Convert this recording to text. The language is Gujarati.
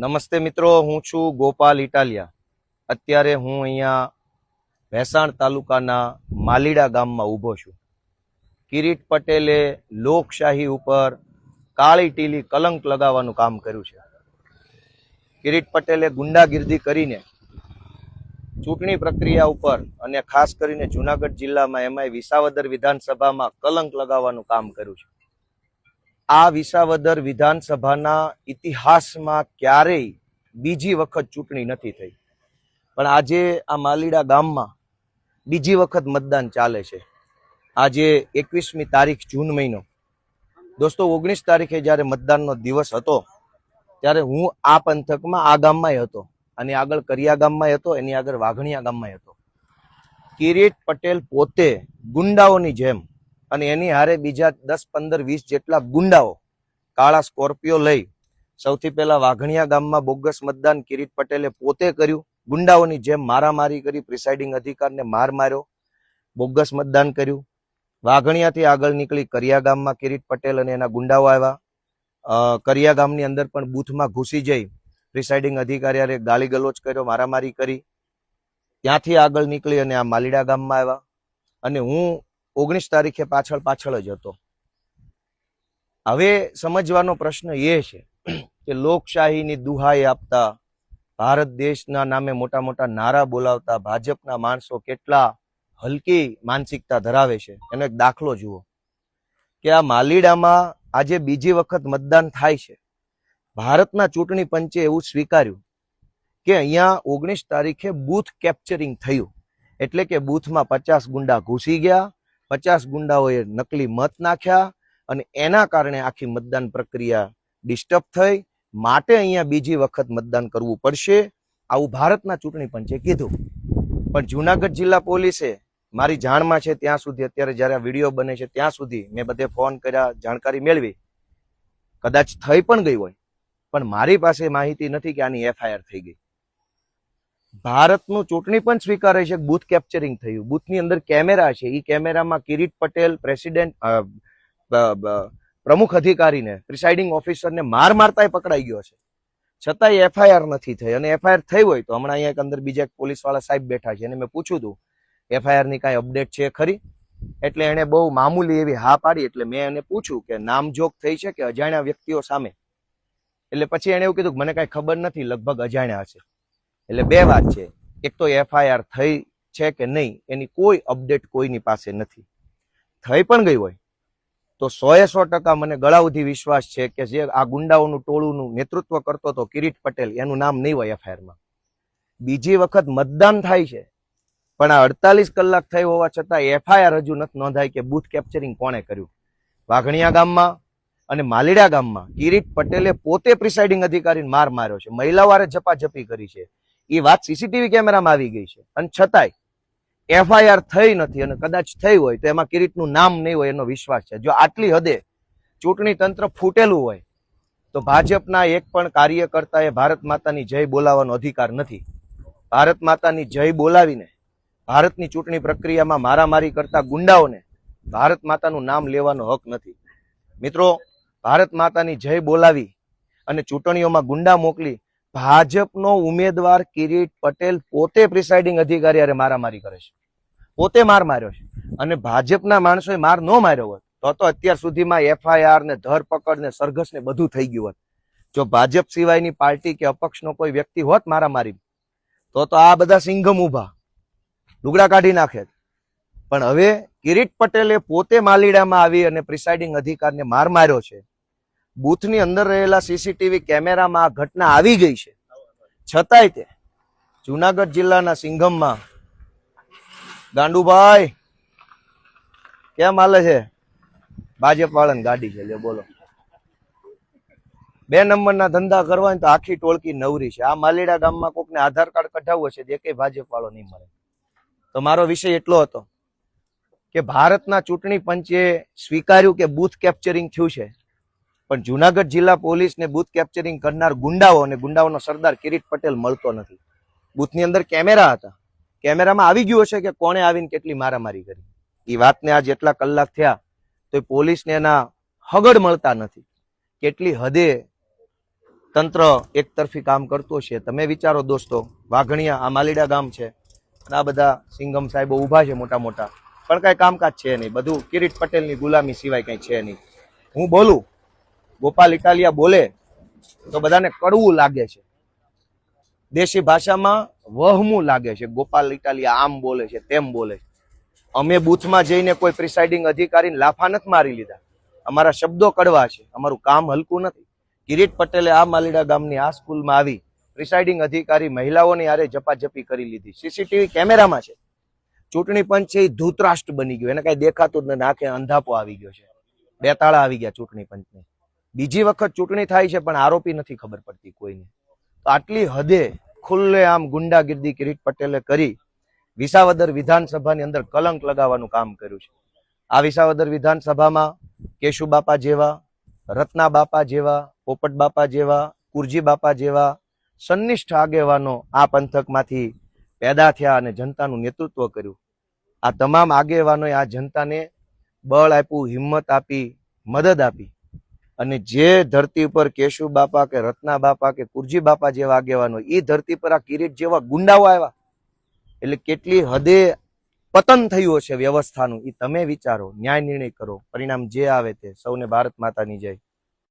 નમસ્તે મિત્રો, હું છું ગોપાલ ઇટાલિયા. અત્યારે હું અહીંયા ભેસાણ તાલુકાના માલીડા ગામમાં ઊભો છું. કિરીટ પટેલે લોકશાહી ઉપર કાળી ટીલી કલંક લગાવવાનું કામ કર્યું છે. કિરીટ પટેલે ગુંડાગીર્દી કરીને ચૂંટણી પ્રક્રિયા ઉપર અને ખાસ કરીને જુનાગઢ જિલ્લામાં એમાંય વિસાવદર વિધાનસભામાં કલંક લગાવવાનું કામ કર્યું છે. આ વિસાવદર વિધાનસભાના ઇતિહાસમાં ક્યારેય બીજી વખત ચૂંટણી નથી થઈ, પણ આજે આ માલીડા ગામમાં બીજી વખત મતદાન ચાલે છે. આજે 21મી તારીખ જૂન મહિનો. દોસ્તો, 19 તારીખે જ્યારે મતદાનનો દિવસ હતો ત્યારે હું આ પંથકમાં આ ગામમાં હતો, અને આગળ કરિયા ગામમાં હતો, એની આગળ વાઘણિયા ગામમાં હતો. કિરીટ પટેલ પોતે ગુંડાઓની જેમ અને એની હારે બીજા 10, 15, 20 જેટલા ગુંડાઓ કાળા સ્કોર્પિયો લઈ સૌથી પહેલા વાઘણિયા ગામમાં બોગસ મતદાન કિરીટ પટેલે પોતે કર્યું. ગુંડાઓની જેમ મારામારી કરી, પ્રિસાઇડિંગ અધિકારને માર માર્યો, બોગસ મતદાન કર્યું. વાઘણિયાથી આગળ નીકળી કરિયા ગામમાં કિરીટ પટેલ અને એના ગુંડાઓ આવ્યા. કરિયા ગામની અંદર પણ બૂથમાં ઘૂસી જઈ પ્રિસાઇડિંગ અધિકારીએ ગાળી ગલોચ કર્યો, મારામારી કરી. ત્યાંથી આગળ નીકળી અને આ માલીડા ગામમાં આવ્યા, અને હું 19 તારીખે પાછળ જ હતો. હવે સમજવાનો પ્રશ્ન એ છે કે લોકશાહીની દુહાઈ આપતા, ભારત દેશના નામે મોટા મોટા નારા બોલાવતા ભાજપના માણસો કેટલા હલકી માનસિકતા ધરાવે છે એનો એક દાખલો જુઓ કે આ માલીડામાં આજે બીજી વખત મતદાન થાય છે. ભારતના ચૂંટણી પંચે એવું સ્વીકાર્યું કે અહીંયા 19 તારીખે બૂથ કેપ્ચરિંગ થયું, એટલે કે બૂથમાં 50 ગુંડા ઘૂસી ગયા, 50 ગુંડાઓએ નકલી મત નાખ્યા, અને એના કારણે આખી મતદાન પ્રક્રિયા ડિસ્ટર્બ થઈ. માટે અહીંયા બીજી વખત મતદાન કરવું પડશે, આવું ભારતના ચૂંટણી પંચે કીધું. પણ જુનાગઢ જિલ્લા પોલીસે, મારી જાણમાં છે ત્યાં સુધી, અત્યારે જ્યારે આ વિડીયો બને છે ત્યાં સુધી મેં બધે ફોન કર્યા, જાણકારી મેળવી, કદાચ થઈ પણ ગઈ હોય, પણ મારી પાસે માહિતી નથી કે આની FIR થઈ ગઈ. ભારતનું ચૂંટણી પણ સ્વીકારે છે કે બૂથ કેપ્ચરિંગ થયું, બૂથની અંદર કેમેરા છે, એ કેમેરામાં કિરીટ પટેલ પ્રેસિડેન્ટ પ્રમુખ અધિકારીને, પ્રિસાઇડિંગ ઓફિસરને મારતા પકડાઈ ગયો છે, છતાંય FIR નથી થઈ. અને FIR થઈ હોય તો હમણાં અહીંયા અંદર બીજા પોલીસ વાળા સાહેબ બેઠા છે, એને મેં પૂછ્યું હતું FIR ની કાંઈ અપડેટ છે ખરી? એટલે એને બહુ મામૂલી એવી હા પાડી. એટલે મેં એને પૂછ્યું કે નામજોગ થઈ છે કે અજાણ્યા વ્યક્તિઓ સામે? એટલે પછી એને એવું કીધું કે મને કાંઈ ખબર નથી, લગભગ અજાણ્યા હશે. એટલે બે વાત છે, એક તો FIR થઈ છે કે નહીં એની કોઈ અપડેટ કોઈની પાસે નથી. થઈ પણ ગઈ હોય તો 100% મને ગળાઉધી વિશ્વાસ છે કે જે આ ગુંડાઓનું ટોળુંનું નેતૃત્વ કરતો હતો કિરીટ પટેલ, એનું નામ નહીં હોય FIR-માં. બીજી વખત મતદાન થાય છે, પણ આ 48 કલાક થઈ હોવા છતાં FIR હજુ નથી નોંધાય કે બૂથ કેપ્ચરિંગ કોણે કર્યું. વાઘણિયા ગામમાં અને માલીડા ગામમાં કિરીટ પટેલે પોતે પ્રિસાઇડિંગ અધિકારીને માર માર્યો છે, મહિલાવારે ઝપાઝપી કરી છે, એ વાત CCTV કેમેરામાં આવી ગઈ છે, અને છતાંય FIR થઈ નથી. અને કદાચ થઈ હોય તો એમાં કિરીટનું નામ નહીં હોય એનો વિશ્વાસ છે. જો આટલી હદે ચૂંટણી તંત્ર ફૂટેલું હોય તો ભાજપના એક પણ કાર્યકર્તાએ ભારત માતાની જય બોલાવવાનો અધિકાર નથી. ભારત માતાની જય બોલાવીને ભારતની ચૂંટણી પ્રક્રિયામાં મારામારી કરતા ગુંડાઓને ભારત માતાનું નામ લેવાનો હક નથી. મિત્રો, ભારત માતાની જય બોલાવી અને ચૂંટણીઓમાં ગુંડા મોકલી ભાજપનો ઉમેદવાર કિરીટ પટેલ પોતે પ્રિસાઇડિંગ અધિકારી હારે મારામારી કરે છે, પોતે માર માર્યો છે. અને ભાજપના માણસોએ માર ન માર્યો હોત તો અત્યાર સુધીમાં FIR ને ધરપકડ ને સરઘસ ને બધું થઈ ગયું હોત. જો ભાજપ સિવાયની પાર્ટી કે અપક્ષનો કોઈ વ્યક્તિ હોત મારામારી તો આ બધા સિંઘમ ઉભા લુગડા કાઢી નાખે. પણ હવે કિરીટ પટેલે પોતે માલીડામાં આવી અને પ્રિસાઇડિંગ અધિકારને માર માર્યો છે. બૂથની અંદર રહેલા CCTV કેમેરામાં આ ઘટના આવી ગઈ છે, છતાંય તે જુનાગઢ જિલ્લાના સિંઘમમાં ગાંડુભાઈ કેમ હાલે છે? ભાજપ વાળાની ગાડી છે, લે બોલો. 2 નંબરના ધંધા કરવા તો આખી ટોળકી નવરી છે. આ માલીડા ગામમાં કોકને આધાર કાર્ડ કઢાવવું હશે તો એકેય ભાજપ વાળો નહીં મળે. તો મારો વિષય એટલો હતો કે ભારતના ચૂંટણી પંચે સ્વીકાર્યું કે બૂથ કેપ્ચરિંગ થયું છે, પણ જુનાગઢ જિલ્લા પોલીસને બૂથ કેપ્ચરિંગ કરનાર ગુંડાઓ અને ગુંડાઓનો સરદાર કિરીટ પટેલ મળતો નથી. બૂથની અંદર કેમેરા હતા, કેમેરામાં આવી ગયું હશે કે કોણે આવીને કેટલી મારામારી કરી. એ વાતને આ જેટલા કલાક થયા તો પોલીસને એના હગડ મળતા નથી. કેટલી હદે તંત્ર એકતરફી કામ કરતું છે. તમે વિચારો દોસ્તો, વાઘણિયા આ માલીડા ગામ છે અને આ બધા સિંગમ સાહેબો ઊભા છે મોટા મોટા, પણ કઈ કામકાજ છે નહીં, બધું કિરીટ પટેલની ગુલામી સિવાય કઈ છે નહીં. હું બોલું, ગોપાલ ઇટાલિયા બોલે તો બધાને કડવું લાગે છે, દેશી ભાષામાં વહમું લાગે છે. ગોપાલ ઇટાલિયા આમ બોલે છે, તેમ બોલે છે. અમે બૂથમાં જઈને કોઈ પ્રિસાઇડિંગ અધિકારીને લાફા નથી મારી લીધા. અમારા શબ્દો કડવા છે, અમારું કામ હલકું નથી. કિરીટ પટેલે આ માલીડા ગામની આ સ્કૂલમાં આવી પ્રિસાઇડિંગ અધિકારી મહિલાઓની હારે ઝપાઝપી કરી લીધી. સીસીટીવી કેમેરામાં છે. ચૂંટણી પંચ છે એ ધૂતરાષ્ટ્ર બની ગયો, એને કઈ દેખાતું જ નથી, આંખે અંધાપો આવી ગયો છે. બે તાળા આવી ગયા ચૂંટણી પંચને. બીજી વખત ચૂંટણી થાય છે પણ આરોપી નથી ખબર પડતી કોઈને. તો આટલી હદે ખુલ્લે આમ ગુંડાગીર્દી કિરીટ પટેલે કરી વિસાવદર વિધાનસભાની અંદર કલંક લગાવવાનું કામ કર્યું છે. આ વિસાવદર વિધાનસભામાં કેશુ બાપા જેવા, રત્ના બાપા જેવા, પોપટ બાપા જેવા, કુરજી બાપા જેવા સન્નિષ્ઠ આગેવાનો આ પંથકમાંથી પેદા થયા અને જનતાનું નેતૃત્વ કર્યું. આ તમામ આગેવાનોએ આ જનતાને બળ આપ્યું, હિંમત આપી, મદદ આપી. અને જે ધરતી ઉપર કેશુ બાપા કે રત્ના બાપા કે કુરજી બાપા જેવા આગેવાનો, એ ધરતી પર આ કિરીટ જેવા ગુંડાઓ આવ્યા. એટલે કેટલી હદે પતન થયું હશે વ્યવસ્થાનું, એ તમે વિચારો, ન્યાય નિર્ણય કરો, પરિણામ જે આવે તે. સૌને ભારત માતાની જય.